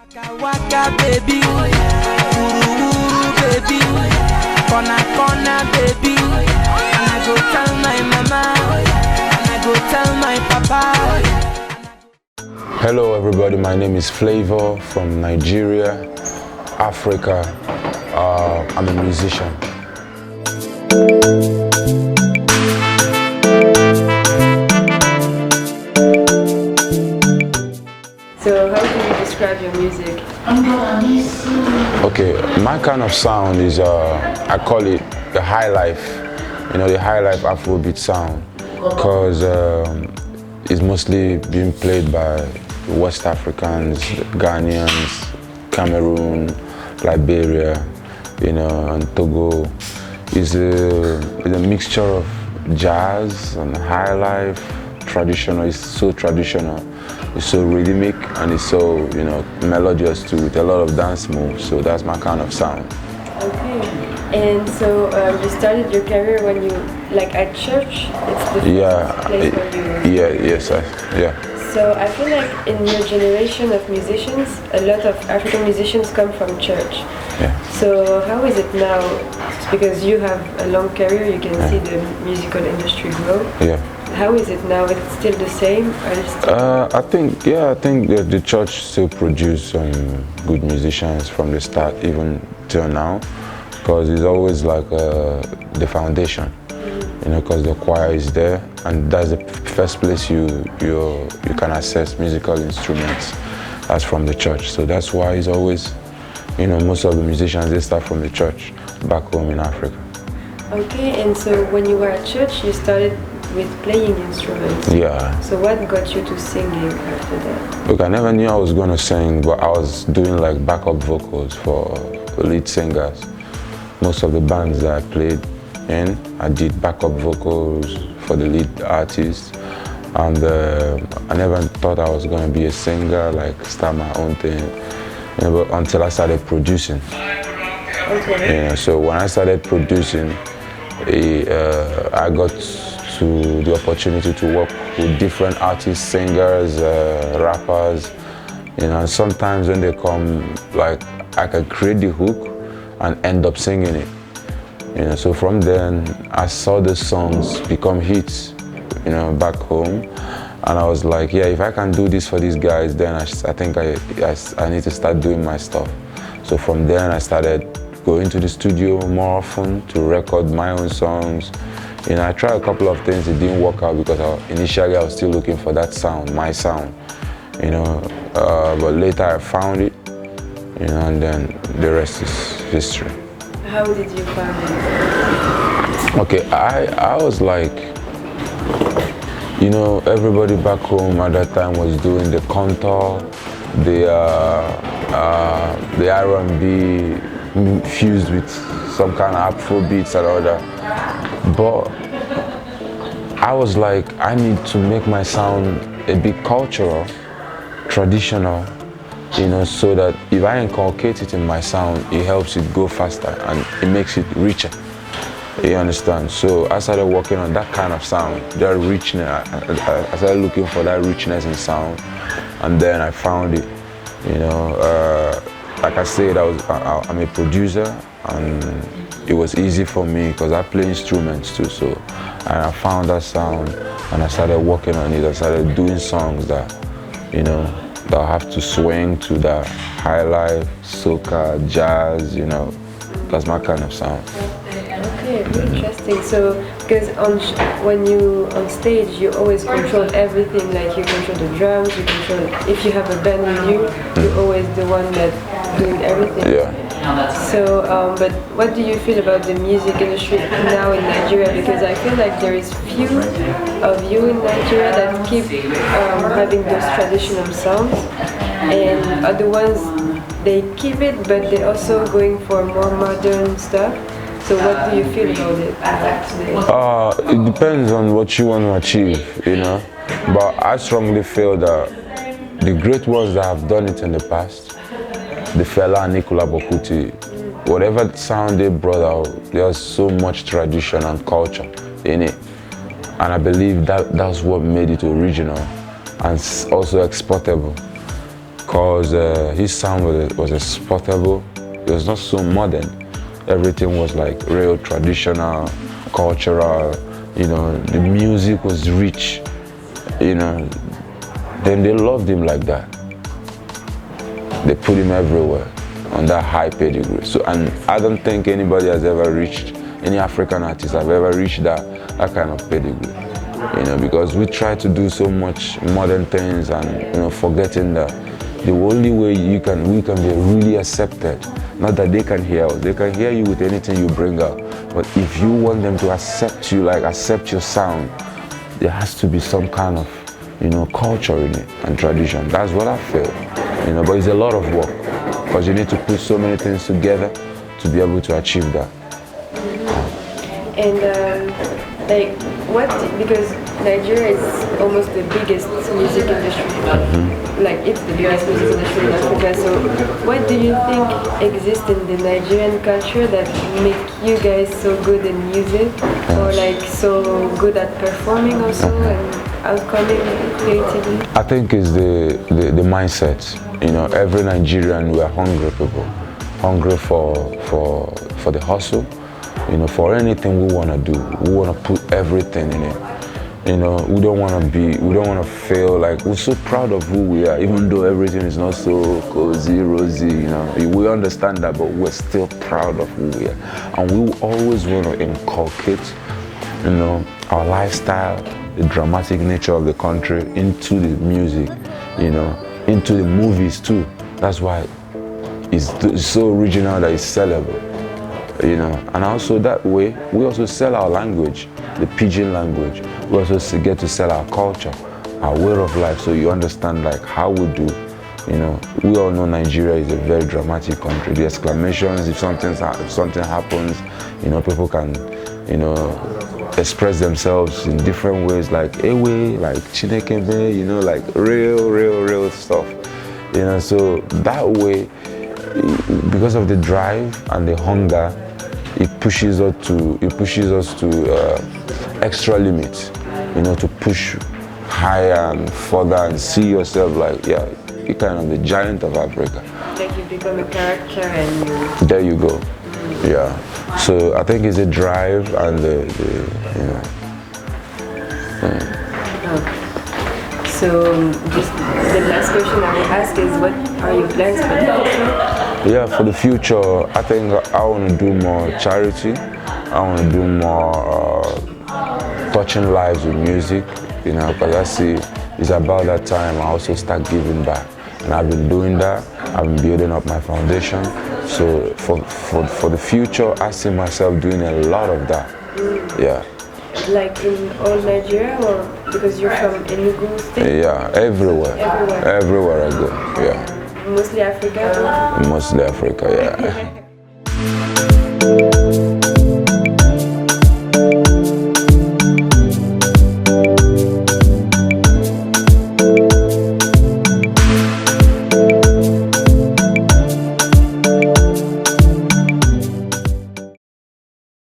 Waka waka baby, uru uru baby, corner corner baby, and I go tell my mama, and I go tell my papa. Hello everybody, my name is Flavour from Nigeria, Africa. I'm a musician. So how do you describe your music? Okay, my kind of sound is, I call it the high life, the high life Afrobeat sound, because it's mostly being played by West Africans, Ghanaians, Cameroon, Liberia, and Togo. It's a mixture of jazz and high life, traditional. It's so traditional. It's so rhythmic and it's so, melodious too, with a lot of dance moves. So that's my kind of sound. Okay. And so you started your career when you, at church? It's the first place where you... Yeah. So I feel like in your generation of musicians, a lot of African musicians come from church. Yeah. So how is it now? Because you have a long career, you can see the musical industry grow. Yeah. How is it now? Is it still the same? I think that the church still produce some good musicians from the start, even till now, because it's always like the foundation, because the choir is there, and that's the first place you can access musical instruments. That's from the church. So that's why it's always, most of the musicians, they start from the church back home in Africa. Okay, and so when you were at church, you started with playing instruments. Yeah. So what got you to singing after that? Look, I never knew I was going to sing, but I was doing backup vocals for lead singers. Most of the bands that I played in, I did backup vocals for the lead artists. And I never thought I was going to be a singer, start my own thing, until I started producing. Okay. So when I started producing, I got the opportunity to work with different artists, singers, rappers, and sometimes when they come, I can create the hook and end up singing it. So from then, I saw the songs become hits, back home, and I was like, yeah, if I can do this for these guys, then I think I need to start doing my stuff. So from then, I started going to the studio more often to record my own songs. I tried a couple of things, it didn't work out because initially I was still looking for that sound, my sound, but later I found it, and then the rest is history. How did you find it? Okay, I was like, everybody back home at that time was doing the contour, the R&B fused with some kind of Afro beats and all that. But I was like, I need to make my sound a bit cultural, traditional, so that if I inculcate it in my sound, it helps it go faster and it makes it richer. You understand? So I started working on that kind of sound, that richness. I started looking for that richness in sound, and then I found it. Like I said, I'm a producer, and it was easy for me because I play instruments too. So I found that sound, and I started working on it. I started doing songs that, that I have to swing to the high life, soca, jazz. That's my kind of sound. Okay, interesting. So, because when you on stage, you always control everything. Like you control the drums, you control. If you have a band with you, you're always the one that doing everything. Yeah. So, but what do you feel about the music industry now in Nigeria? Because I feel like there is few of you in Nigeria that keep having those traditional sounds, and other ones they keep it, but they're also going for more modern stuff. So what do you feel about it today? It depends on what you want to achieve, But I strongly feel that the great ones that have done it in the past, the Fela and Nicola Bokuti, whatever sound they brought out, there's so much tradition and culture in it. And I believe that's what made it original and also exportable. because his sound was exportable. It was not so modern. Everything was like real traditional, cultural, you know, the music was rich, you know. Then they loved him like that. They put him everywhere on that high pedigree. So, and I don't think anybody has ever reached, any African artist have ever reached that kind of pedigree. You know, because we try to do so much modern things and, you know, forgetting that the only way we can be really accepted, not that they can hear us, they can hear you with anything you bring out, but if you want them to accept you, like accept your sound, there has to be some kind of, you know, culture in it and tradition. That's what I feel, you know, but it's a lot of work because you need to put so many things together to be able to achieve that. And like what, because Nigeria is almost the biggest music industry, like it's the biggest music industry in Africa, so what do you think exists in the Nigerian culture that make you guys so good in music, or like so good at performing also and outcoming creatively? I think it's the mindset. You know, every Nigerian, we are hungry people, hungry for the hustle. You know, for anything we want to do, we want to put everything in it. You know, we don't want to feel like we're so proud of who we are, even though everything is not so cozy, rosy, you know. We understand that, but we're still proud of who we are. And we always want to inculcate, you know, our lifestyle, the dramatic nature of the country into the music, you know, into the movies too. That's why it's so original that it's sellable. You know, and also that way we also sell our language, the pidgin language. We also get to sell our culture, our way of life, so you understand like how we do. You know, we all know Nigeria is a very dramatic country. The exclamations, if something happens, you know, people can, you know, express themselves in different ways, like ewe, like chinekebe, you know, like real stuff. You know, so that way, because of the drive and the hunger, it pushes us to extra limits, you know, to push higher and further and see yourself like, yeah, you're kind of the giant of Africa. Like you become a character and there you go. Yeah. So I think it's a drive and you know. So just the last question I will ask is, what are your plans for the future? Yeah, for the future, I think I want to do more charity. I want to do more touching lives with music, you know, because I see it's about that time I also start giving back. And I've been doing that. I've been building up my foundation. So for the future, I see myself doing a lot of that. Yeah. Like in all Nigeria, or because you're from Enugu state? Yeah, everywhere. Everywhere I go, yeah. Mostly Africa? Mostly Africa, yeah.